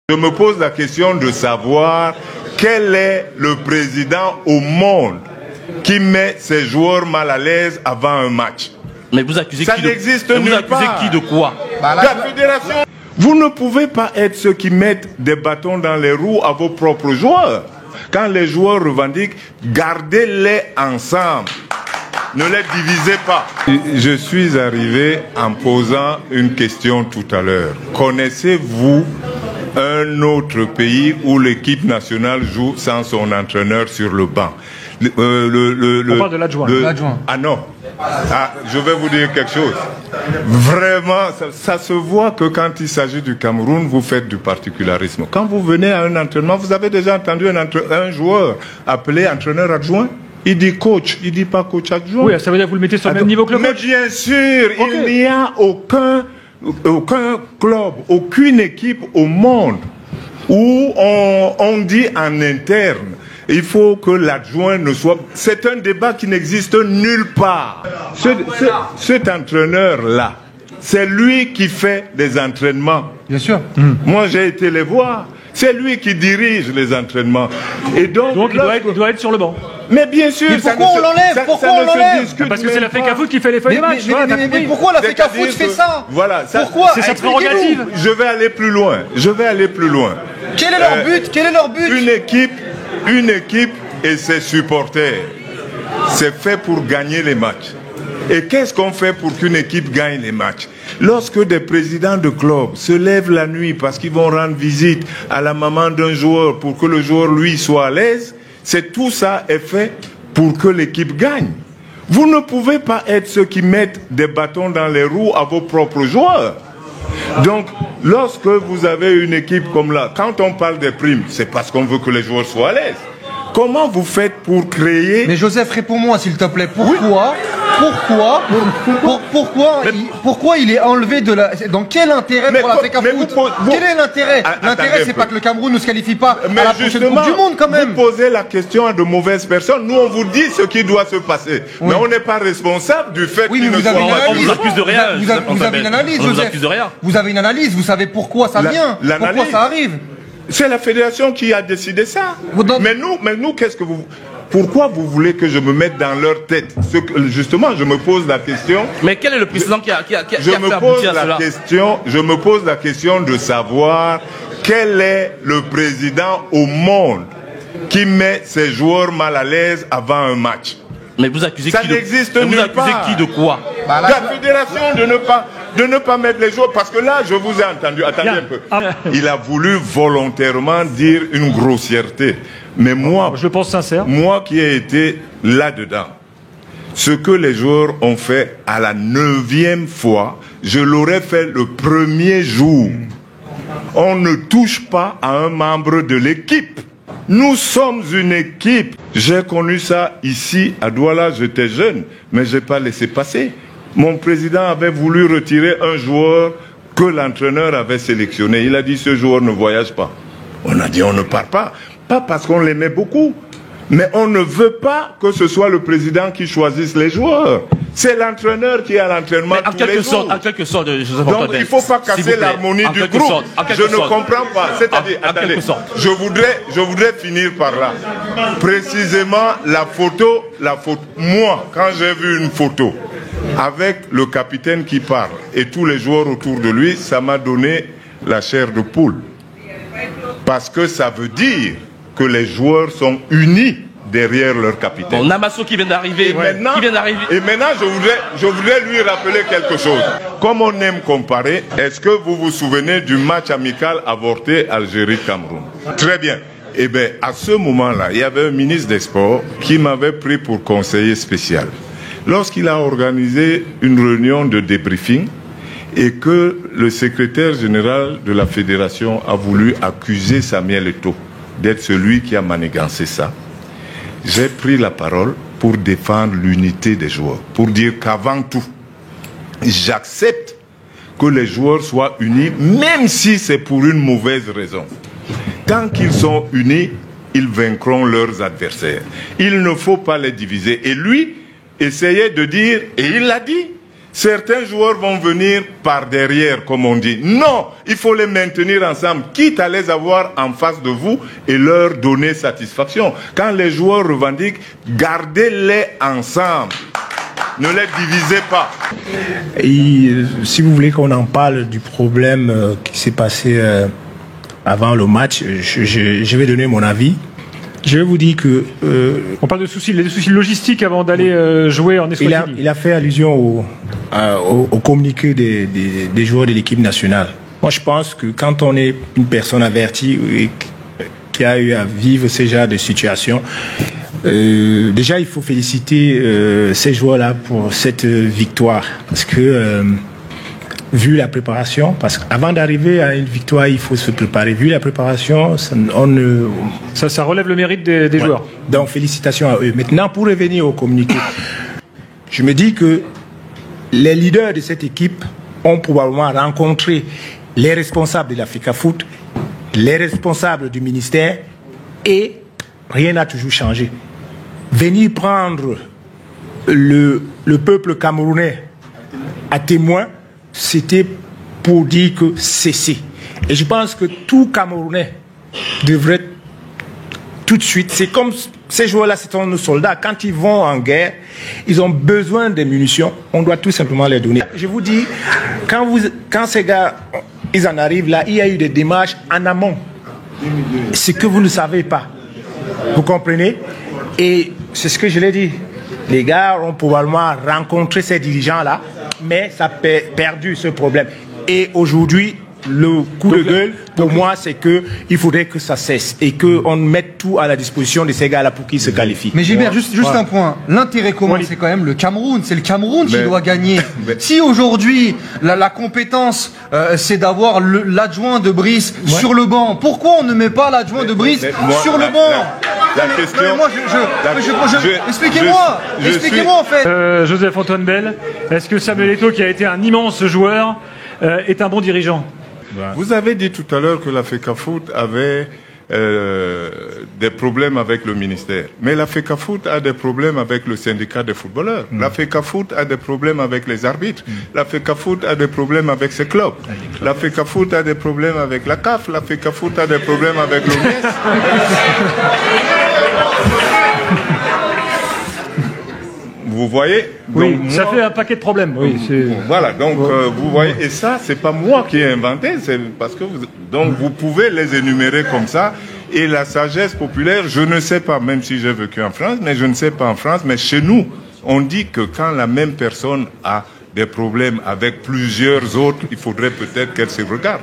Je me pose la question de savoir quel est le président au monde qui met ses joueurs mal à l'aise avant un match. Mais vous accusez ça qui de... n'existe vous nulle accusez part. Qui de quoi? La fédération. Vous ne pouvez pas être ceux qui mettent des bâtons dans les roues à vos propres joueurs. Quand les joueurs revendiquent, gardez-les ensemble. Ne les divisez pas. Je suis arrivé en posant une question tout à l'heure. Connaissez-vous un autre pays où l'équipe nationale joue sans son entraîneur sur le banc? On parle de l'adjoint. Ah non. Ah, je vais vous dire quelque chose. Vraiment, ça se voit que quand il s'agit du Cameroun, vous faites du particularisme. Quand vous venez à un entraînement, vous avez déjà entendu un joueur appelé entraîneur adjoint? Il dit coach, il dit pas coach adjoint. Oui, ça veut dire que vous le mettez sur le même niveau que le coach. Mais bien sûr, il n'y a aucun club, aucune équipe au monde où on dit en interne, il faut que l'adjoint ne soit... C'est un débat qui n'existe nulle part. Cet entraîneur-là, c'est lui qui fait des entraînements. Bien sûr. Moi, j'ai été les voir. C'est lui qui dirige les entraînements. Et donc il doit être sur le banc. Mais bien sûr, mais pourquoi on l'enlève? Pourquoi on l'enlève? Parce que c'est la FECAFoot qui fait les feuilles de match. Mais pourquoi la FECAFoot fait ça? Voilà, pourquoi? C'est sa prérogative. Je vais aller plus loin. Je vais aller plus loin. Quel est leur but? Quel est leur but? Une équipe et ses supporters, c'est fait pour gagner les matchs. Et qu'est-ce qu'on fait pour qu'une équipe gagne les matchs? Lorsque des présidents de clubs se lèvent la nuit parce qu'ils vont rendre visite à la maman d'un joueur pour que le joueur, lui, soit à l'aise, c'est tout ça est fait pour que l'équipe gagne. Vous ne pouvez pas être ceux qui mettent des bâtons dans les roues à vos propres joueurs. Donc, lorsque vous avez une équipe comme là, quand on parle des primes, c'est parce qu'on veut que les joueurs soient à l'aise. Comment vous faites pour créer... Mais Joseph, réponds-moi s'il te plaît. Pourquoi il est enlevé de la... Dans quel intérêt pour la FECAFoot? Quel est l'intérêt? L'intérêt, c'est pas que le Cameroun ne se qualifie pas à la prochaine Coupe du Monde quand même. Vous posez la question à de mauvaises personnes. Nous, on vous dit ce qui doit se passer. Oui. Mais on n'est pas responsable du fait qu'il ne soit pas... On vous accuse de rien. Vous avez une analyse, Joseph. On vous accuse de rien. Vous avez une analyse, vous savez pourquoi ça vient, pourquoi ça arrive. C'est la fédération qui a décidé ça. Mais nous, qu'est-ce que vous... Pourquoi vous voulez que je me mette dans leur tête? Justement, je me pose la question... Mais quel est le président qui a fait aboutir à cela? Je me pose la question de savoir quel est le président au monde qui met ses joueurs mal à l'aise avant un match. Mais vous accusez ça qui de... n'existe Vous nulle accusez part. Qui de quoi? La fédération de ne pas mettre les joueurs, parce que là, je vous ai entendu, attendez un peu. Il a voulu volontairement dire une grossièreté. Mais moi, je pense sincère. Moi qui ai été là-dedans, ce que les joueurs ont fait à la 9e fois, je l'aurais fait le 1er jour. On ne touche pas à un membre de l'équipe. Nous sommes une équipe. J'ai connu ça ici à Douala, j'étais jeune, mais je n'ai pas laissé passer. Mon président avait voulu retirer un joueur que l'entraîneur avait sélectionné. Il a dit ce joueur ne voyage pas. On a dit on ne part pas. Pas parce qu'on l'aimait beaucoup, mais on ne veut pas que ce soit le président qui choisisse les joueurs. C'est l'entraîneur qui est à l'entraînement tous les jours. En quelque sorte, Joseph. Donc il ne faut pas casser l'harmonie du groupe. Je ne comprends pas. C'est-à-dire, attendez, je voudrais finir par là. Précisément, la photo, moi, quand j'ai vu une photo avec le capitaine qui parle et tous les joueurs autour de lui, ça m'a donné la chair de poule. Parce que ça veut dire que les joueurs sont unis derrière leur capitaine. Bon, Namasso qui vient d'arriver. Et maintenant, je voudrais lui rappeler quelque chose. Comme on aime comparer, est-ce que vous vous souvenez du match amical avorté Algérie-Cameroun? Très bien. Eh bien, à ce moment-là, il y avait un ministre des Sports qui m'avait pris pour conseiller spécial. Lorsqu'il a organisé une réunion de débriefing et que le secrétaire général de la fédération a voulu accuser Samuel Eto'o d'être celui qui a manigancé ça, j'ai pris la parole pour défendre l'unité des joueurs, pour dire qu'avant tout, j'accepte que les joueurs soient unis, même si c'est pour une mauvaise raison. Tant qu'ils sont unis, ils vaincront leurs adversaires. Il ne faut pas les diviser. Et lui essayait de dire, et il l'a dit, Certains joueurs vont venir par derrière, comme on dit. Non, il faut les maintenir ensemble, quitte à les avoir en face de vous et leur donner satisfaction. Quand les joueurs revendiquent, gardez-les ensemble. Ne les divisez pas. Et si vous voulez qu'on en parle du problème qui s'est passé avant le match, je vais donner mon avis. Je vais vous dire que... On parle de soucis logistiques avant d'aller jouer en Eswatini. Il a fait allusion au communiqué des joueurs de l'équipe nationale. Moi, je pense que quand on est une personne avertie et qui a eu à vivre ce genre de situation, déjà, il faut féliciter ces joueurs-là pour cette victoire. Parce que, vu la préparation, parce qu'avant d'arriver à une victoire, il faut se préparer. Vu la préparation, ça relève le mérite des joueurs. Donc, félicitations à eux. Maintenant, pour revenir au communiqué, je me dis que les leaders de cette équipe ont probablement rencontré les responsables de l'Africa Foot, les responsables du ministère, et rien n'a toujours changé. Venir prendre le peuple camerounais à témoin, c'était pour dire que cessez. Et je pense que tout Camerounais devrait tout de suite, c'est comme ces joueurs-là, c'est nos soldats, quand ils vont en guerre, ils ont besoin de munitions, on doit tout simplement les donner. Je vous dis, quand ces gars, ils en arrivent là, il y a eu des démarches en amont. C'est que vous ne savez pas. Vous comprenez? Et c'est ce que je l'ai dit. Les gars ont probablement rencontré ces dirigeants-là, mais ça a perdu ce problème. Et aujourd'hui, le coup de gueule, pour moi, c'est qu'il faudrait que ça cesse et qu'on mette tout à la disposition de ces gars-là pour qu'ils se qualifient. Mais Gilbert, juste un point. L'intérêt commun, c'est quand même le Cameroun. C'est le Cameroun qui doit gagner. Si aujourd'hui, la compétence, c'est d'avoir l'adjoint de Brice sur le banc, pourquoi on ne met pas l'adjoint de Brice sur le banc? La question... Expliquez-moi en fait. Joseph-Antoine Bell, est-ce que Samuel Eto'o, qui a été un immense joueur, est un bon dirigeant? Vous avez dit tout à l'heure que la FECAFOOT avait des problèmes avec le ministère. Mais la FECAFOOT a des problèmes avec le syndicat des footballeurs. La FECAFOOT a des problèmes avec les arbitres. La FECAFOOT a des problèmes avec ses clubs. La FECAFOOT a des problèmes avec la CAF. La FECAFOOT a des problèmes avec l'OMS. Vous voyez? Oui, donc, ça fait un paquet de problèmes. Oui, voilà, donc vous voyez, et ça, c'est pas moi qui ai inventé, c'est parce que donc vous pouvez les énumérer comme ça. Et la sagesse populaire, je ne sais pas, même si j'ai vécu en France, mais je ne sais pas en France, mais chez nous, on dit que quand la même personne a des problèmes avec plusieurs autres, il faudrait peut-être qu'elle se regarde.